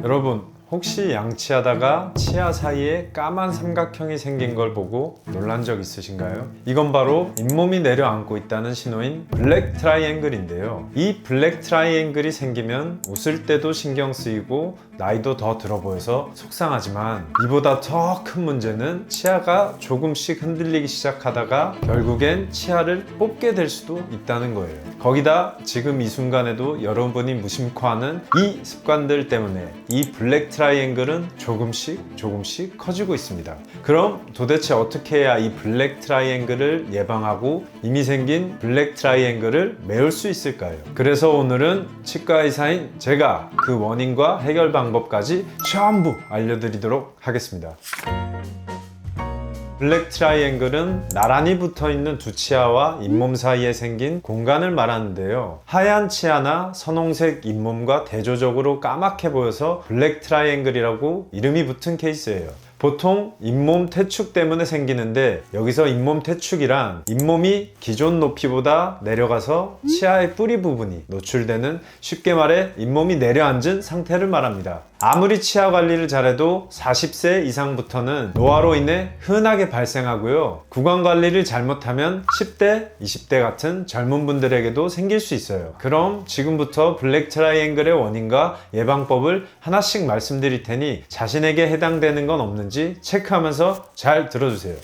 여러분, 혹시 양치하다가 치아 사이에 까만 삼각형이 생긴 걸 보고 놀란 적 있으신가요? 이건 바로 잇몸이 내려앉고 있다는 신호인 블랙 트라이앵글인데요. 이 블랙 트라이앵글이 생기면 웃을 때도 신경 쓰이고 나이도 더 들어 보여서 속상하지만, 이보다 더 큰 문제는 치아가 조금씩 흔들리기 시작하다가 결국엔 치아를 뽑게 될 수도 있다는 거예요. 거기다 지금 이 순간에도 여러분이 무심코 하는 이 습관들 때문에 이 블랙 트라이앵글은 조금씩 커지고 있습니다. 그럼 도대체 어떻게 해야 이 블랙 트라이앵글을 예방하고 이미 생긴 블랙 트라이앵글을 메울 수 있을까요? 그래서 오늘은 치과 의사인 제가 그 원인과 해결 방법까지 전부 알려드리도록 하겠습니다. 블랙 트라이앵글은 나란히 붙어있는 두 치아와 잇몸 사이에 생긴 공간을 말하는데요. 하얀 치아나 선홍색 잇몸과 대조적으로 까맣게 보여서 블랙 트라이앵글이라고 이름이 붙은 케이스예요. 보통 잇몸 퇴축 때문에 생기는데, 여기서 잇몸 퇴축이란 잇몸이 기존 높이보다 내려가서 치아의 뿌리 부분이 노출되는, 쉽게 말해 잇몸이 내려앉은 상태를 말합니다. 아무리 치아 관리를 잘해도 40세 이상부터는 노화로 인해 흔하게 발생하고요. 구강 관리를 잘못하면 10대, 20대 같은 젊은 분들에게도 생길 수 있어요. 그럼 지금부터 블랙 트라이앵글의 원인과 예방법을 하나씩 말씀드릴 테니 자신에게 해당되는 건 없는지 체크하면서 잘 들어주세요.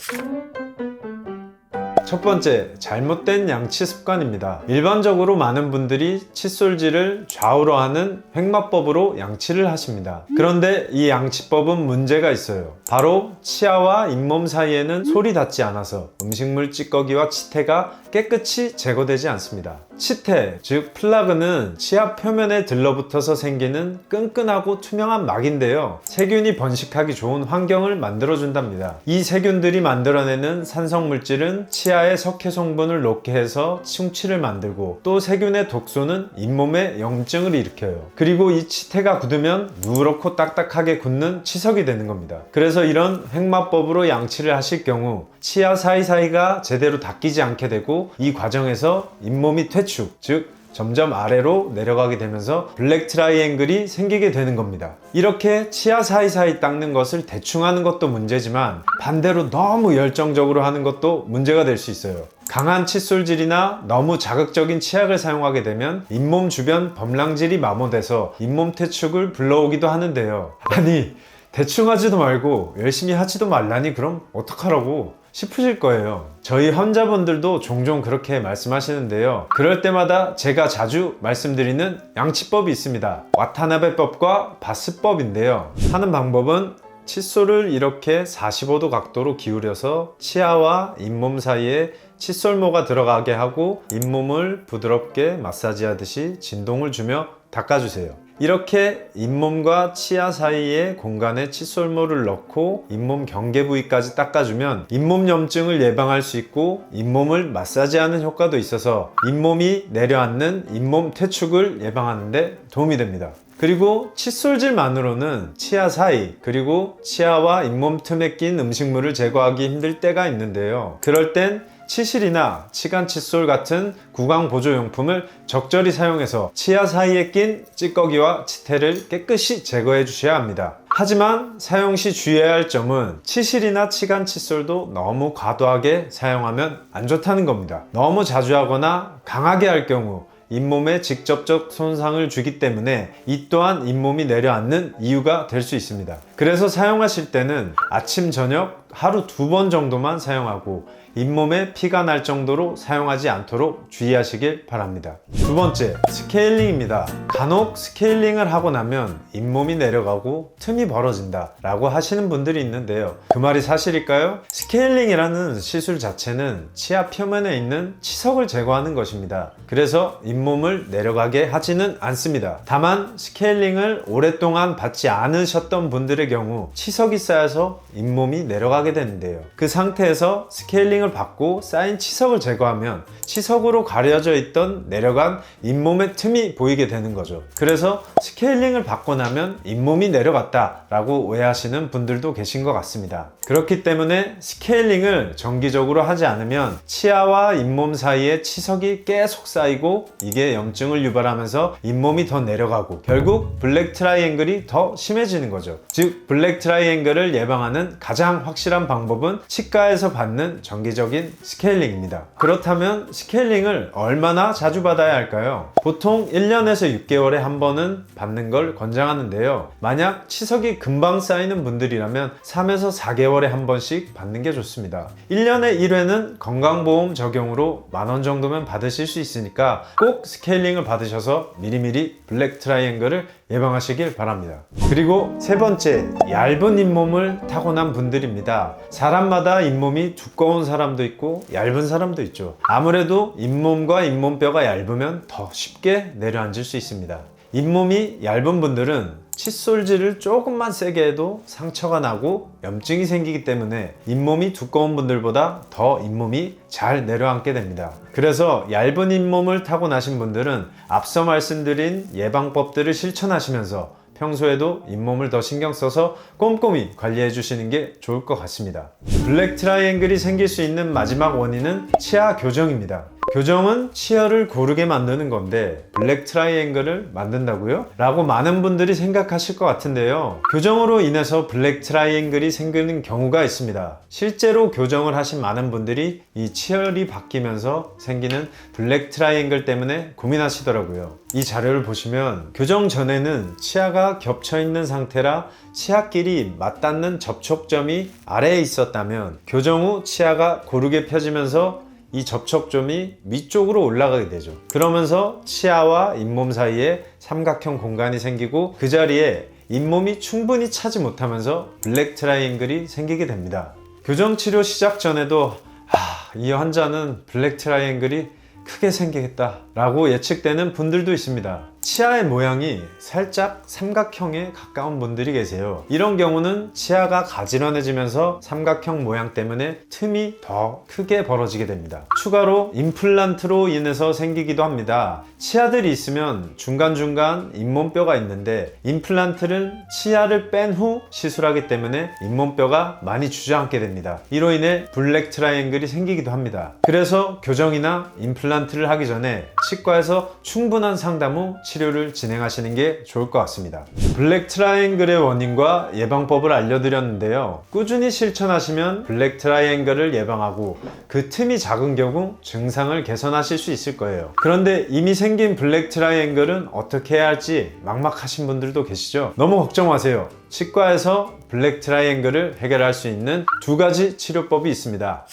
첫 번째, 잘못된 양치 습관입니다. 일반적으로 많은 분들이 칫솔질을 좌우로 하는 횡마법으로 양치를 하십니다. 그런데 이 양치법은 문제가 있어요. 바로 치아와 잇몸 사이에는 솔이 닿지 않아서 음식물 찌꺼기와 치태가 깨끗이 제거되지 않습니다. 치태, 즉 플라그는 치아 표면에 들러붙어서 생기는 끈끈하고 투명한 막인데요. 세균이 번식하기 좋은 환경을 만들어준답니다. 이 세균들이 만들어내는 산성 물질은 치아에 석회 성분을 녹게 해서 충치를 만들고, 또 세균의 독소는 잇몸에 염증을 일으켜요. 그리고 이 치태가 굳으면 누렇고 딱딱하게 굳는 치석이 되는 겁니다. 그래서 이런 횡마법으로 양치를 하실 경우 치아 사이사이가 제대로 닦이지 않게 되고, 이 과정에서 잇몸이 퇴축, 즉 점점 아래로 내려가게 되면서 블랙 트라이앵글이 생기게 되는 겁니다. 이렇게 치아 사이사이 닦는 것을 대충 하는 것도 문제지만, 반대로 너무 열정적으로 하는 것도 문제가 될 수 있어요. 강한 칫솔질이나 너무 자극적인 치약을 사용하게 되면 잇몸 주변 범랑질이 마모돼서 잇몸 퇴축을 불러오기도 하는데요. 아니, 대충 하지도 말고 열심히 하지도 말라니 그럼 어떡하라고 싶으실 거예요. 저희 환자분들도 종종 그렇게 말씀하시는데요. 그럴 때마다 제가 자주 말씀드리는 양치법이 있습니다. 와타나베법과 바스법인데요. 하는 방법은 칫솔을 이렇게 45도 각도로 기울여서 치아와 잇몸 사이에 칫솔모가 들어가게 하고 잇몸을 부드럽게 마사지하듯이 진동을 주며 닦아주세요. 이렇게 잇몸과 치아 사이의 공간에 칫솔모를 넣고 잇몸 경계 부위까지 닦아주면 잇몸 염증을 예방할 수 있고 잇몸을 마사지하는 효과도 있어서 잇몸이 내려앉는 잇몸 퇴축을 예방하는 데 도움이 됩니다. 그리고 칫솔질만으로는 치아 사이, 그리고 치아와 잇몸 틈에 낀 음식물을 제거하기 힘들 때가 있는데요. 그럴 땐 치실이나 치간 칫솔 같은 구강 보조용품을 적절히 사용해서 치아 사이에 낀 찌꺼기와 치태를 깨끗이 제거해 주셔야 합니다. 하지만 사용 시 주의해야 할 점은 치실이나 치간 칫솔도 너무 과도하게 사용하면 안 좋다는 겁니다. 너무 자주 하거나 강하게 할 경우 잇몸에 직접적 손상을 주기 때문에 이 또한 잇몸이 내려앉는 이유가 될 수 있습니다. 그래서 사용하실 때는 아침, 저녁 하루 2번 정도만 사용하고 잇몸에 피가 날 정도로 사용하지 않도록 주의하시길 바랍니다. 두 번째, 스케일링입니다. 간혹 스케일링을 하고 나면 잇몸이 내려가고 틈이 벌어진다 라고 하시는 분들이 있는데요. 그 말이 사실일까요? 스케일링이라는 시술 자체는 치아 표면에 있는 치석을 제거하는 것입니다. 그래서 잇몸을 내려가게 하지는 않습니다. 다만 스케일링을 오랫동안 받지 않으셨던 분들의 경우 치석이 쌓여서 잇몸이 내려가게 올라가게 되는데요. 그 상태에서 스케일링을 받고 쌓인 치석을 제거하면 치석으로 가려져 있던 내려간 잇몸의 틈이 보이게 되는 거죠. 그래서 스케일링을 받고 나면 잇몸이 내려갔다 라고 오해하시는 분들도 계신 것 같습니다. 그렇기 때문에 스케일링을 정기적으로 하지 않으면 치아와 잇몸 사이에 치석이 계속 쌓이고 이게 염증을 유발하면서 잇몸이 더 내려가고 결국 블랙 트라이앵글이 더 심해지는 거죠. 즉 블랙 트라이앵글을 예방하는 가장 확실한 방법은 치과에서 받는 정기적인 스케일링입니다. 그렇다면 스케일링을 얼마나 자주 받아야 할까요? 보통 1년에서 6개월에 한 번은 받는 걸 권장하는데요. 만약 치석이 금방 쌓이는 분들이라면 3에서 4개월에 한 번씩 받는 게 좋습니다. 1년에 1회는 건강보험 적용으로 10,000원 정도면 받으실 수 있으니까 꼭 스케일링을 받으셔서 미리미리 블랙 트라이앵글을 예방하시길 바랍니다. 그리고 세 번째, 얇은 잇몸을 타고난 분들입니다. 사람마다 잇몸이 두꺼운 사람도 있고 얇은 사람도 있죠. 아무래도 잇몸과 잇몸뼈가 얇으면 더 쉽게 내려앉을 수 있습니다. 잇몸이 얇은 분들은 칫솔질을 조금만 세게 해도 상처가 나고 염증이 생기기 때문에 잇몸이 두꺼운 분들보다 더 잇몸이 잘 내려앉게 됩니다. 그래서 얇은 잇몸을 타고나신 분들은 앞서 말씀드린 예방법들을 실천하시면서 평소에도 잇몸을 더 신경 써서 꼼꼼히 관리해 주시는 게 좋을 것 같습니다. 블랙 트라이앵글이 생길 수 있는 마지막 원인은 치아 교정입니다. 교정은 치아를 고르게 만드는 건데 블랙 트라이앵글을 만든다고요? 라고 많은 분들이 생각하실 것 같은데요. 교정으로 인해서 블랙 트라이앵글이 생기는 경우가 있습니다. 실제로 교정을 하신 많은 분들이 이 치열이 바뀌면서 생기는 블랙 트라이앵글 때문에 고민하시더라고요. 이 자료를 보시면 교정 전에는 치아가 겹쳐 있는 상태라 치아끼리 맞닿는 접촉점이 아래에 있었다면 교정 후 치아가 고르게 펴지면서 이 접촉점이 위쪽으로 올라가게 되죠. 그러면서 치아와 잇몸 사이에 삼각형 공간이 생기고 그 자리에 잇몸이 충분히 차지 못하면서 블랙 트라이앵글이 생기게 됩니다. 교정 치료 시작 전에도 이 환자는 블랙 트라이앵글이 크게 생기겠다 라고 예측되는 분들도 있습니다. 치아의 모양이 살짝 삼각형에 가까운 분들이 계세요. 이런 경우는 치아가 가지런해지면서 삼각형 모양 때문에 틈이 더 크게 벌어지게 됩니다. 추가로 임플란트로 인해서 생기기도 합니다. 치아들이 있으면 중간중간 잇몸뼈가 있는데 임플란트를 치아를 뺀 후 시술하기 때문에 잇몸뼈가 많이 주저앉게 됩니다. 이로 인해 블랙 트라이앵글이 생기기도 합니다. 그래서 교정이나 임플란트를 하기 전에 치과에서 충분한 상담 후 치료를 진행하시는 게 좋을 것 같습니다. 블랙 트라이앵글의 원인과 예방법을 알려드렸는데요. 꾸준히 실천하시면 블랙 트라이앵글을 예방하고 그 틈이 작은 경우 증상을 개선하실 수 있을 거예요. 그런데 이미 생긴 블랙 트라이앵글은 어떻게 해야 할지 막막하신 분들도 계시죠? 너무 걱정 마세요. 치과에서 블랙 트라이앵글을 해결할 수 있는 두 가지 치료법이 있습니다.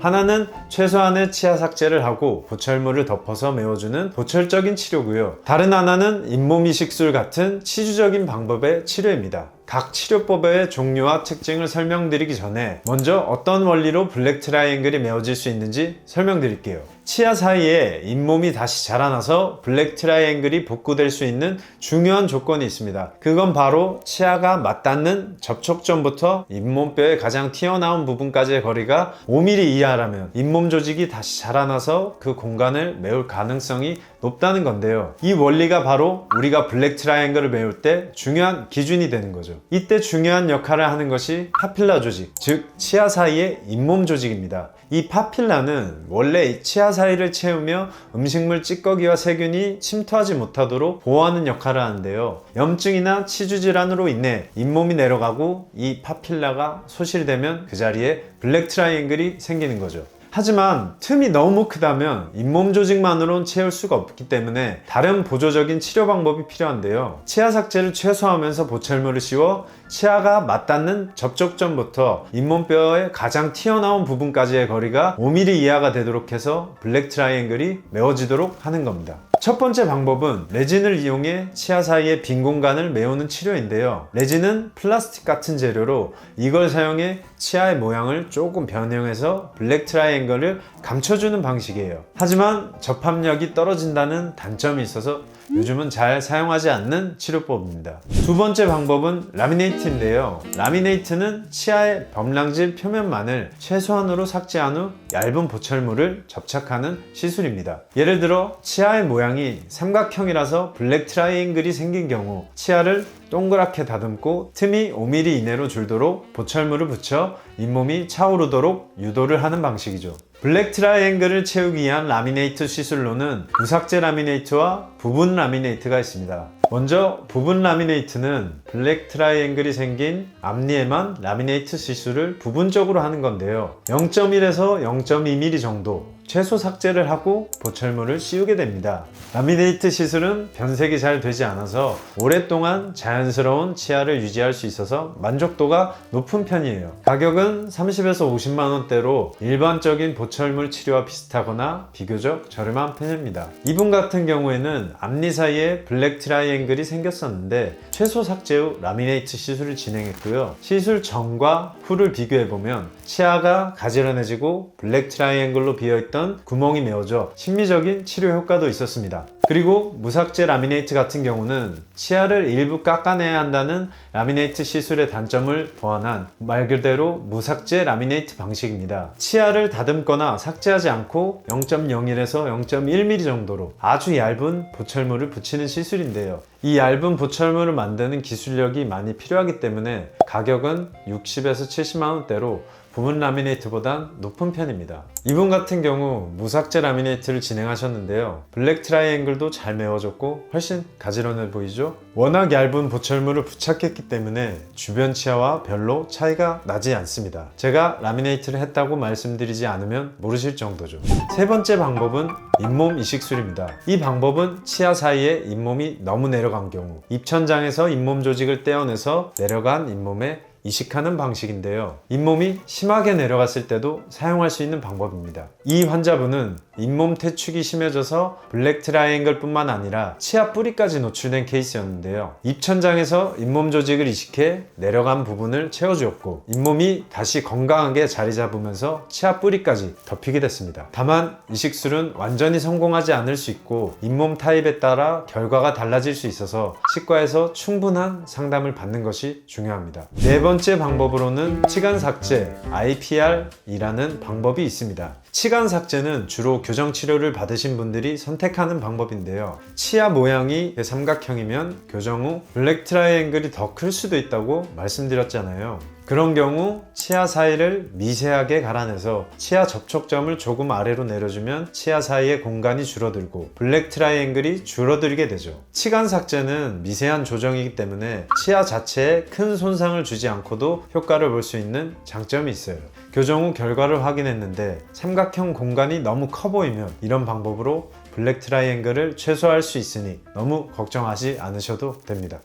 하나는 최소한의 치아 삭제를 하고 보철물을 덮어서 메워주는 보철적인 치료고요. 다른 하나는 잇몸 이식술 같은 치주적인 방법의 치료입니다. 각 치료법의 종류와 특징을 설명드리기 전에 먼저 어떤 원리로 블랙 트라이앵글이 메워질 수 있는지 설명드릴게요. 치아 사이에 잇몸이 다시 자라나서 블랙 트라이앵글이 복구될 수 있는 중요한 조건이 있습니다. 그건 바로 치아가 맞닿는 접촉점부터 잇몸뼈의 가장 튀어나온 부분까지의 거리가 5mm 이하라면 잇몸 조직이 다시 자라나서 그 공간을 메울 가능성이 높다는 건데요. 이 원리가 바로 우리가 블랙 트라이앵글을 메울 때 중요한 기준이 되는 거죠. 이때 중요한 역할을 하는 것이 파필라 조직, 즉 치아 사이의 잇몸 조직입니다. 이 파필라는 원래 치아 사이를 채우며 음식물 찌꺼기와 세균이 침투하지 못하도록 보호하는 역할을 하는데요. 염증이나 치주 질환으로 인해 잇몸이 내려가고 이 파필라가 소실되면 그 자리에 블랙 트라이앵글이 생기는 거죠. 하지만 틈이 너무 크다면 잇몸 조직만으로는 채울 수가 없기 때문에 다른 보조적인 치료 방법이 필요한데요. 치아 삭제를 최소화하면서 보철물을 씌워 치아가 맞닿는 접촉점부터 잇몸뼈의 가장 튀어나온 부분까지의 거리가 5mm 이하가 되도록 해서 블랙 트라이앵글이 메워지도록 하는 겁니다. 첫 번째 방법은 레진을 이용해 치아 사이의 빈 공간을 메우는 치료인데요. 레진은 플라스틱 같은 재료로 이걸 사용해 치아의 모양을 조금 변형해서 블랙 트라이앵글을 감춰주는 방식이에요. 하지만 접합력이 떨어진다는 단점이 있어서 요즘은 잘 사용하지 않는 치료법입니다. 두 번째 방법은 라미네이트인데요. 라미네이트는 치아의 범랑질 표면만을 최소한으로 삭제한 후 얇은 보철물을 접착하는 시술입니다. 예를 들어 치아의 모양이 삼각형이라서 블랙 트라이앵글이 생긴 경우 치아를 동그랗게 다듬고 틈이 5mm 이내로 줄도록 보철물을 붙여 잇몸이 차오르도록 유도를 하는 방식이죠. 블랙 트라이앵글을 채우기 위한 라미네이트 시술로는 무삭제 라미네이트와 부분 라미네이트가 있습니다. 먼저 부분 라미네이트는 블랙 트라이앵글이 생긴 앞니에만 라미네이트 시술을 부분적으로 하는 건데요. 0.1에서 0.2mm 정도 최소 삭제를 하고 보철물을 씌우게 됩니다. 라미네이트 시술은 변색이 잘 되지 않아서 오랫동안 자연스러운 치아를 유지할 수 있어서 만족도가 높은 편이에요. 가격은 30에서 50만원대로 일반적인 보철물 치료와 비슷하거나 비교적 저렴한 편입니다. 이분 같은 경우에는 앞니 사이에 블랙 트라이앵글이 생겼었는데 최소 삭제 후 라미네이트 시술을 진행했고요. 시술 전과 후를 비교해보면 치아가 가지런해지고 블랙 트라이앵글로 비어있던 구멍이 메워져 심미적인 치료 효과도 있었습니다. 그리고 무삭제 라미네이트 같은 경우는 치아를 일부 깎아내야 한다는 라미네이트 시술의 단점을 보완한 말 그대로 무삭제 라미네이트 방식입니다. 치아를 다듬거나 삭제하지 않고 0.01에서 0.1mm 정도로 아주 얇은 보철물을 붙이는 시술인데요. 이 얇은 보철물을 만드는 기술력이 많이 필요하기 때문에 가격은 60에서 70만원대로 부분 라미네이트보단 높은 편입니다. 이분 같은 경우 무삭제 라미네이트를 진행하셨는데요. 블랙 트라이앵글도 잘 메워졌고 훨씬 가지런해 보이죠? 워낙 얇은 보철물을 부착했기 때문에 주변 치아와 별로 차이가 나지 않습니다. 제가 라미네이트를 했다고 말씀드리지 않으면 모르실 정도죠. 세 번째 방법은 잇몸 이식술입니다. 이 방법은 치아 사이에 잇몸이 너무 내려간 경우 입천장에서 잇몸 조직을 떼어내서 내려간 잇몸에 이식하는 방식인데요. 잇몸이 심하게 내려갔을 때도 사용할 수 있는 방법입니다. 이 환자분은 잇몸 퇴축이 심해져서 블랙 트라이앵글 뿐만 아니라 치아 뿌리까지 노출된 케이스였는데요. 입천장에서 잇몸 조직을 이식해 내려간 부분을 채워주었고 잇몸이 다시 건강하게 자리 잡으면서 치아 뿌리까지 덮이게 됐습니다. 다만 이식술은 완전히 성공하지 않을 수 있고 잇몸 타입에 따라 결과가 달라질 수 있어서 치과에서 충분한 상담을 받는 것이 중요합니다. 네 번째 방법으로는 치간 삭제 IPR이라는 방법이 있습니다. 치간 삭제는 주로 교정 치료를 받으신 분들이 선택하는 방법인데요. 치아 모양이 삼각형이면 교정 후 블랙 트라이앵글이 더 클 수도 있다고 말씀드렸잖아요. 그런 경우 치아 사이를 미세하게 갈아내서 치아 접촉점을 조금 아래로 내려주면 치아 사이의 공간이 줄어들고 블랙 트라이앵글이 줄어들게 되죠. 치간 삭제는 미세한 조정이기 때문에 치아 자체에 큰 손상을 주지 않고도 효과를 볼 수 있는 장점이 있어요. 교정 후 결과를 확인했는데 삼각형 공간이 너무 커 보이면 이런 방법으로 블랙 트라이앵글을 최소화할 수 있으니 너무 걱정하지 않으셔도 됩니다.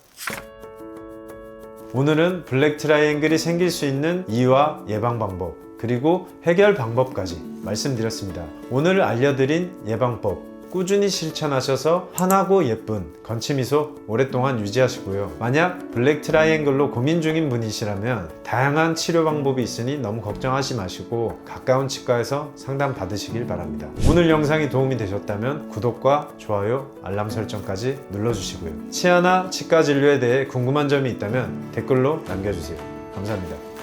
오늘은 블랙 트라이앵글이 생길 수 있는 이유와 예방 방법 그리고 해결 방법까지 말씀드렸습니다. 오늘 알려드린 예방법 꾸준히 실천하셔서 환하고 예쁜 건치미소 오랫동안 유지하시고요. 만약 블랙 트라이앵글로 고민 중인 분이시라면 다양한 치료 방법이 있으니 너무 걱정하지 마시고 가까운 치과에서 상담 받으시길 바랍니다. 오늘 영상이 도움이 되셨다면 구독과 좋아요, 알람 설정까지 눌러주시고요. 치아나 치과 진료에 대해 궁금한 점이 있다면 댓글로 남겨주세요. 감사합니다.